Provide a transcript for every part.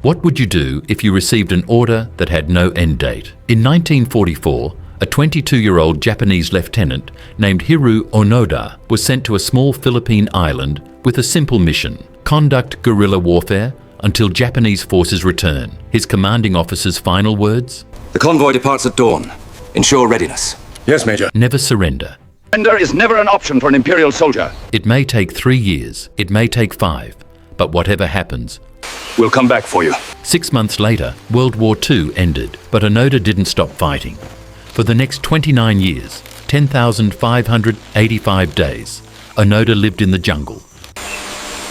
What would you do if you received an order that had no end date? In 1944, a 22-year-old Japanese lieutenant named Hiroo Onoda was sent to a small Philippine island with a simple mission: conduct guerrilla warfare until Japanese forces return. His commanding officer's final words? The convoy departs at dawn. Ensure readiness. Yes, Major. Never surrender. Surrender is never an option for an Imperial soldier. It may take 3 years, it may take 5, but whatever happens, We'll come back for you. 6 months later, World War II ended, but Onoda didn't stop fighting. For the next 29 years, 10,585 days, Onoda lived in the jungle.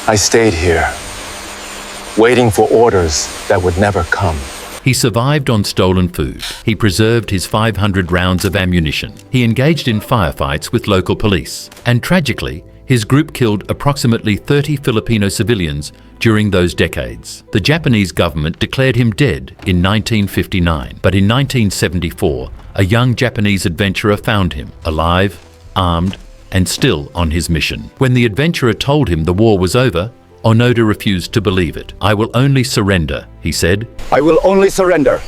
I stayed here, waiting for orders that would never come. He survived on stolen food. He preserved his 500 rounds of ammunition. He engaged in firefights with local police. And tragically, his group killed approximately 30 Filipino civilians during those decades. The Japanese government declared him dead in 1959, but in 1974, a young Japanese adventurer found him, alive, armed, and still on his mission. When the adventurer told him the war was over, Onoda refused to believe it. "I will only surrender," he said. I will only surrender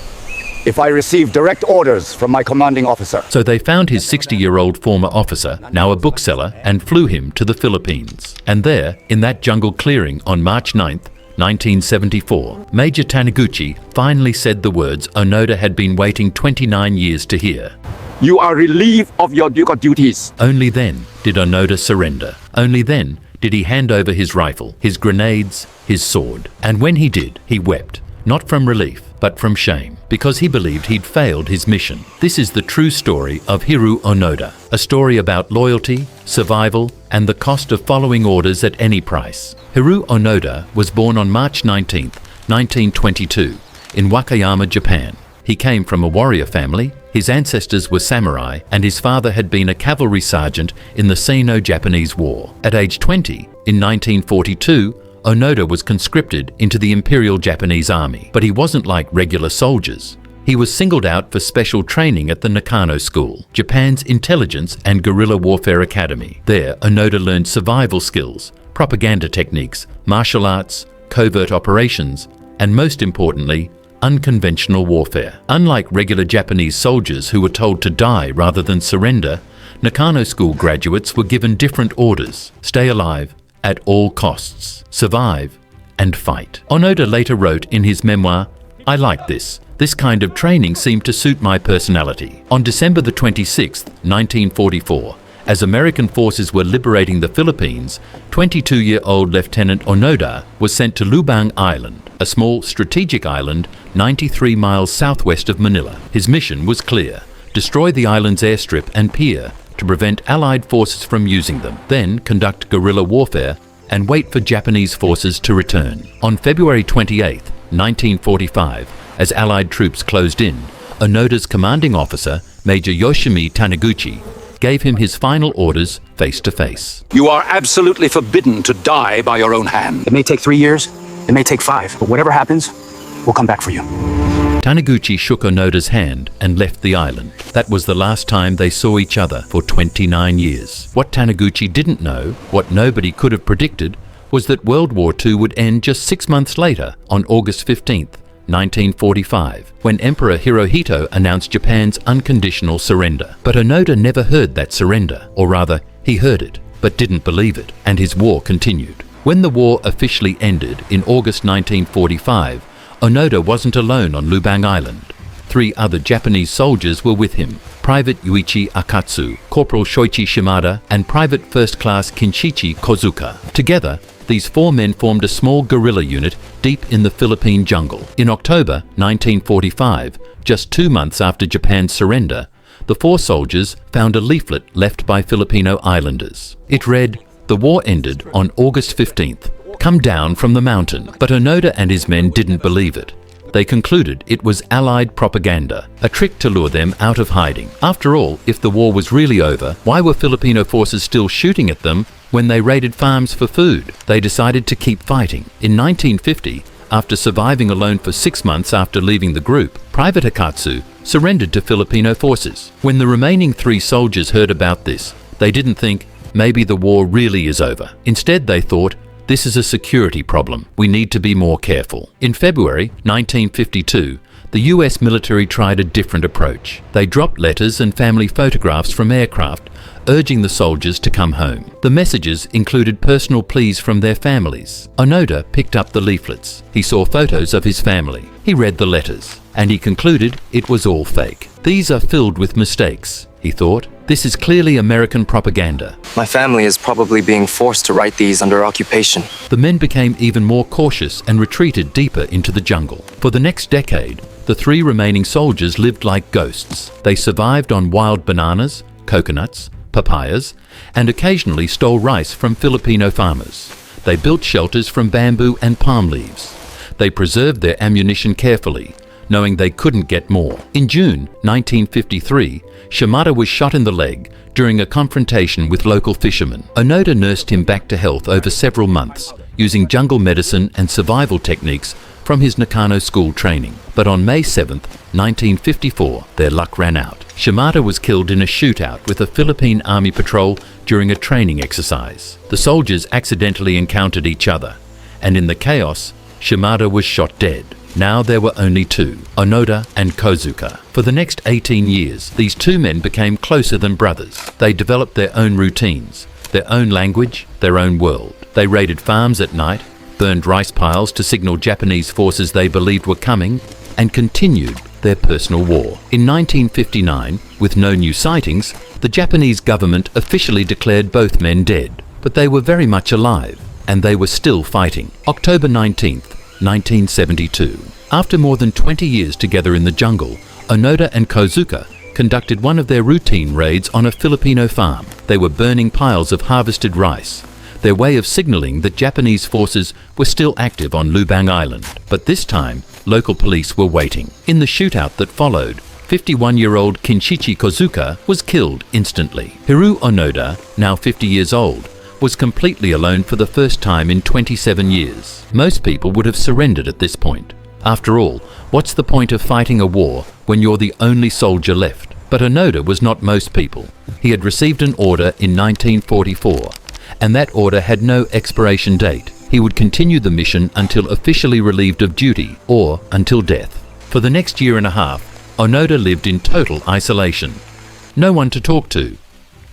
if I receive direct orders from my commanding officer. So they found his 60-year-old former officer, now a bookseller, and flew him to the Philippines. And there, in that jungle clearing on March 9th, 1974, Major Taniguchi finally said the words Onoda had been waiting 29 years to hear. You are relieved of your duties. Only then did Onoda surrender. Only then did he hand over his rifle, his grenades, his sword. And when he did, he wept, not from relief, but from shame, because he believed he'd failed his mission. This is the true story of Hiroo Onoda, a story about loyalty, survival, and the cost of following orders at any price. Hiroo Onoda was born on March 19, 1922, in Wakayama, Japan. He came from a warrior family. His ancestors were samurai, and his father had been a cavalry sergeant in the Sino-Japanese War. At age 20, in 1942, Onoda was conscripted into the Imperial Japanese Army, but he wasn't like regular soldiers. He was singled out for special training at the Nakano School, Japan's intelligence and guerrilla warfare academy. There, Onoda learned survival skills, propaganda techniques, martial arts, covert operations, and most importantly, unconventional warfare. Unlike regular Japanese soldiers who were told to die rather than surrender, Nakano School graduates were given different orders: stay alive at all costs, survive, and fight. Onoda later wrote in his memoir, "I like this. This kind of training seemed to suit my personality." On December the 26th, 1944, as American forces were liberating the Philippines, 22-year-old Lieutenant Onoda was sent to Lubang Island, a small strategic island 93 miles southwest of Manila. His mission was clear: destroy the island's airstrip and pier to prevent Allied forces from using them, then conduct guerrilla warfare and wait for Japanese forces to return. On February 28, 1945, as Allied troops closed in, Onoda's commanding officer, Major Yoshimi Taniguchi, gave him his final orders face to face. You are absolutely forbidden to die by your own hand. It may take 3 years, it may take 5, but whatever happens, we'll come back for you. Taniguchi shook Onoda's hand and left the island. That was the last time they saw each other for 29 years. What Taniguchi didn't know, what nobody could have predicted, was that World War II would end just 6 months later, on August 15th, 1945, when Emperor Hirohito announced Japan's unconditional surrender. But Onoda never heard that surrender, or rather, he heard it, but didn't believe it, and his war continued. When the war officially ended in August 1945, Onoda wasn't alone on Lubang Island. 3 other Japanese soldiers were with him: Private Yuichi Akatsu, Corporal Shoichi Shimada, and Private First Class Kinshichi Kozuka. Together, these 4 men formed a small guerrilla unit deep in the Philippine jungle. In October 1945, just 2 months after Japan's surrender, the 4 soldiers found a leaflet left by Filipino islanders. It read, "The war ended on August 15th. Come down from the mountain." But Onoda and his men didn't believe it. They concluded it was Allied propaganda, a trick to lure them out of hiding. After all, if the war was really over, why were Filipino forces still shooting at them when they raided farms for food? They decided to keep fighting. In 1950, after surviving alone for 6 months after leaving the group, Private Akatsu surrendered to Filipino forces. When the remaining 3 soldiers heard about this, they didn't think, maybe the war really is over. Instead, they thought, "This is a security problem. We need to be more careful." In February 1952, the US military tried a different approach. They dropped letters and family photographs from aircraft, urging the soldiers to come home. The messages included personal pleas from their families. Onoda picked up the leaflets. He saw photos of his family. He read the letters, and he concluded it was all fake. "These are filled with mistakes," he thought. "This is clearly American propaganda." My family is probably being forced to write these under occupation. The men became even more cautious and retreated deeper into the jungle. For the next decade, the 3 remaining soldiers lived like ghosts. They survived on wild bananas, coconuts, papayas, and occasionally stole rice from Filipino farmers. They built shelters from bamboo and palm leaves. They preserved their ammunition carefully, knowing they couldn't get more. In June 1953, Shimada was shot in the leg during a confrontation with local fishermen. Onoda nursed him back to health over several months, using jungle medicine and survival techniques from his Nakano school training. But on May 7, 1954, their luck ran out. Shimada was killed in a shootout with a Philippine Army patrol during a training exercise. The soldiers accidentally encountered each other, and in the chaos, Shimada was shot dead. Now there were only 2, Onoda and Kozuka. For the next 18 years, these 2 men became closer than brothers. They developed their own routines, their own language, their own world. They raided farms at night, burned rice piles to signal Japanese forces they believed were coming, and continued their personal war. In 1959, with no new sightings, the Japanese government officially declared both men dead, but they were very much alive, and they were still fighting. October 19th, 1972. After more than 20 years together in the jungle, Onoda and Kozuka conducted one of their routine raids on a Filipino farm. They were burning piles of harvested rice, their way of signaling that Japanese forces were still active on Lubang Island. But this time, local police were waiting. In the shootout that followed, 51-year-old Kinshichi Kozuka was killed instantly. Hiroo Onoda, now 50 years old, was completely alone for the first time in 27 years. Most people would have surrendered at this point. After all, what's the point of fighting a war when you're the only soldier left? But Onoda was not most people. He had received an order in 1944, and that order had no expiration date. He would continue the mission until officially relieved of duty or until death. For the next year and a half, Onoda lived in total isolation. No one to talk to,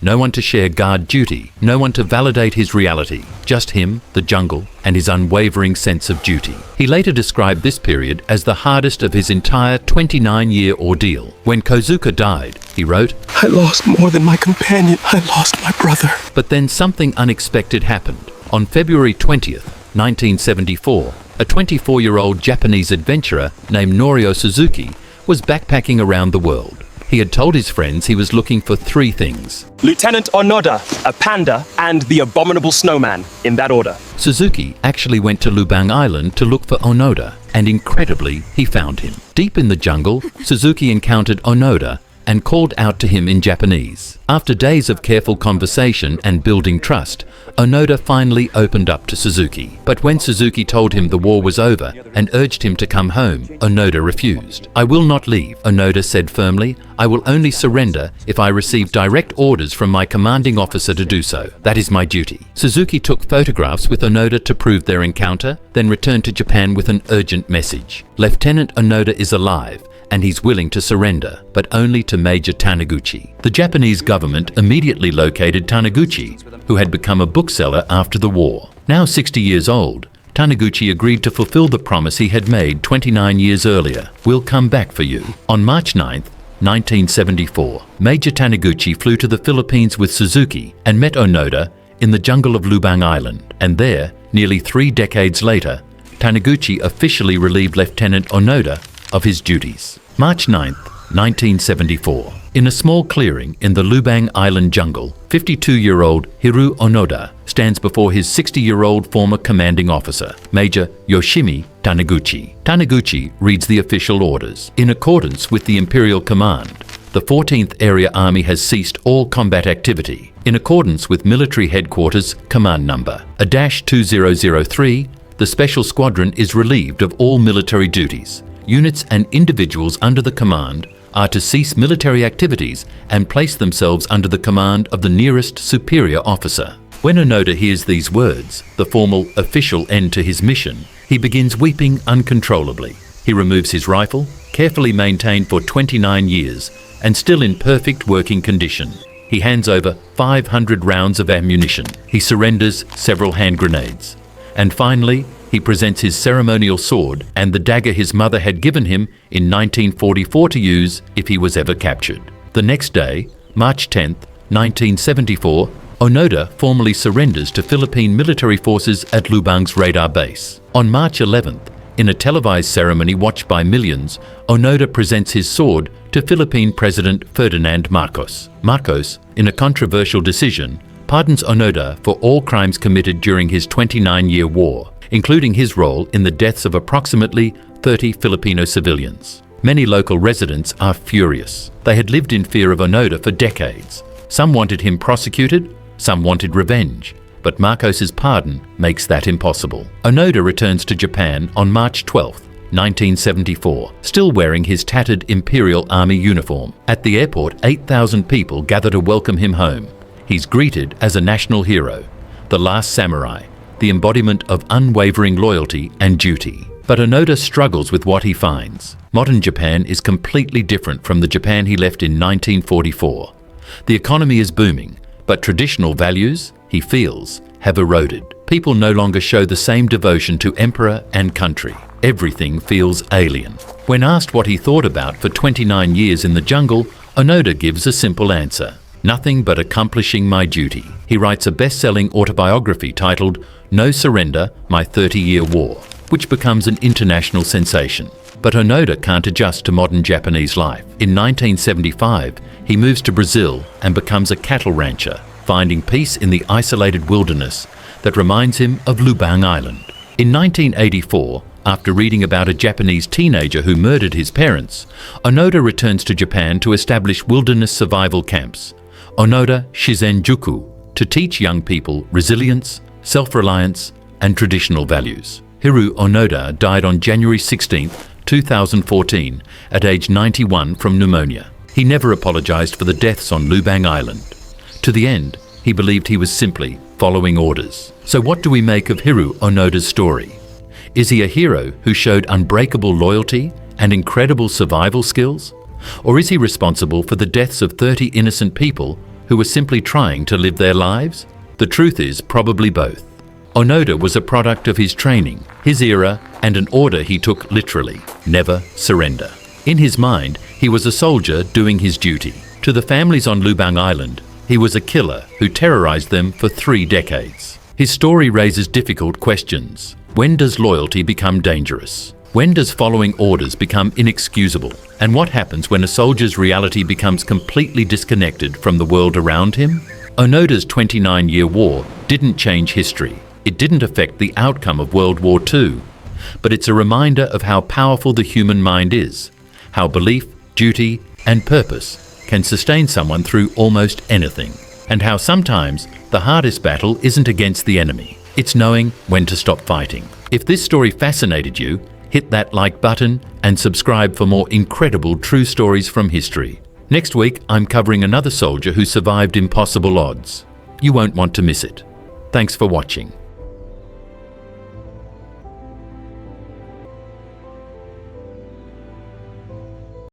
no one to share guard duty, no one to validate his reality, just him, the jungle, and his unwavering sense of duty. He later described this period as the hardest of his entire 29-year ordeal. When Kozuka died, he wrote, "I lost more than my companion. I lost my brother." But then something unexpected happened. On February 20th, 1974, a 24-year-old Japanese adventurer named Norio Suzuki was backpacking around the world. He had told his friends he was looking for 3 things: Lieutenant Onoda, a panda, and the abominable snowman, in that order. Suzuki actually went to Lubang Island to look for Onoda, and incredibly, he found him. Deep in the jungle, Suzuki encountered Onoda and called out to him in Japanese. After days of careful conversation and building trust, Onoda finally opened up to Suzuki. But when Suzuki told him the war was over and urged him to come home, Onoda refused. "I will not leave," Onoda said firmly. "I will only surrender if I receive direct orders from my commanding officer to do so. That is my duty." Suzuki took photographs with Onoda to prove their encounter, then returned to Japan with an urgent message. "Lieutenant Onoda is alive, and he's willing to surrender, but only to Major Taniguchi." The Japanese government immediately located Taniguchi, who had become a bookseller after the war. Now 60 years old, Taniguchi agreed to fulfill the promise he had made 29 years earlier. "We'll come back for you." On March 9th, 1974, Major Taniguchi flew to the Philippines with Suzuki and met Onoda in the jungle of Lubang Island. And there, nearly 3 decades later, Taniguchi officially relieved Lieutenant Onoda of his duties. March 9th, 1974. In a small clearing in the Lubang Island jungle, 52-year-old Hiroo Onoda stands before his 60-year-old former commanding officer, Major Yoshimi Taniguchi. Taniguchi reads the official orders. In accordance with the Imperial Command, the 14th Area Army has ceased all combat activity. In accordance with Military Headquarters Command Number -2003, the Special Squadron is relieved of all military duties. Units and individuals under the command are to cease military activities and place themselves under the command of the nearest superior officer. When Onoda hears these words, the formal official end to his mission, he begins weeping uncontrollably. He removes his rifle, carefully maintained for 29 years and still in perfect working condition. He hands over 500 rounds of ammunition. He surrenders several hand grenades. And finally, he presents his ceremonial sword and the dagger his mother had given him in 1944 to use if he was ever captured. The next day, March 10th, 1974, Onoda formally surrenders to Philippine military forces at Lubang's radar base. On March 11th, in a televised ceremony watched by millions, Onoda presents his sword to Philippine President Ferdinand Marcos. Marcos, in a controversial decision, pardons Onoda for all crimes committed during his 29-year war, including his role in the deaths of approximately 30 Filipino civilians. Many local residents are furious. They had lived in fear of Onoda for decades. Some wanted him prosecuted, some wanted revenge, but Marcos's pardon makes that impossible. Onoda returns to Japan on March 12, 1974, still wearing his tattered Imperial Army uniform. At the airport, 8,000 people gather to welcome him home. He's greeted as a national hero, the last samurai, the embodiment of unwavering loyalty and duty. But Onoda struggles with what he finds. Modern Japan is completely different from the Japan he left in 1944. The economy is booming, but traditional values, he feels, have eroded. People no longer show the same devotion to emperor and country. Everything feels alien. When asked what he thought about for 29 years in the jungle, Onoda gives a simple answer: nothing but accomplishing my duty. He writes a best-selling autobiography titled No Surrender, My 30-Year War, which becomes an international sensation. But Onoda can't adjust to modern Japanese life. In 1975, he moves to Brazil and becomes a cattle rancher, finding peace in the isolated wilderness that reminds him of Lubang Island. In 1984, after reading about a Japanese teenager who murdered his parents, Onoda returns to Japan to establish wilderness survival camps, Onoda Shizenjuku, to teach young people resilience, self-reliance, and traditional values. Hiroo Onoda died on January 16, 2014, at age 91 from pneumonia. He never apologized for the deaths on Lubang Island. To the end, he believed he was simply following orders. So what do we make of Hiroo Onoda's story? Is he a hero who showed unbreakable loyalty and incredible survival skills? Or is he responsible for the deaths of 30 innocent people who were simply trying to live their lives? The truth is probably both. Onoda was a product of his training, his era, and an order he took literally: never surrender. In his mind, he was a soldier doing his duty. To the families on Lubang Island, he was a killer who terrorized them for 3 decades. His story raises difficult questions. When does loyalty become dangerous? When does following orders become inexcusable? And what happens when a soldier's reality becomes completely disconnected from the world around him? Onoda's 29-year war didn't change history. It didn't affect the outcome of World War II. But it's a reminder of how powerful the human mind is, how belief, duty, and purpose can sustain someone through almost anything, and how sometimes the hardest battle isn't against the enemy. It's knowing when to stop fighting. If this story fascinated you, hit that like button and subscribe for more incredible true stories from history. Next week, I'm covering another soldier who survived impossible odds. You won't want to miss it. Thanks for watching.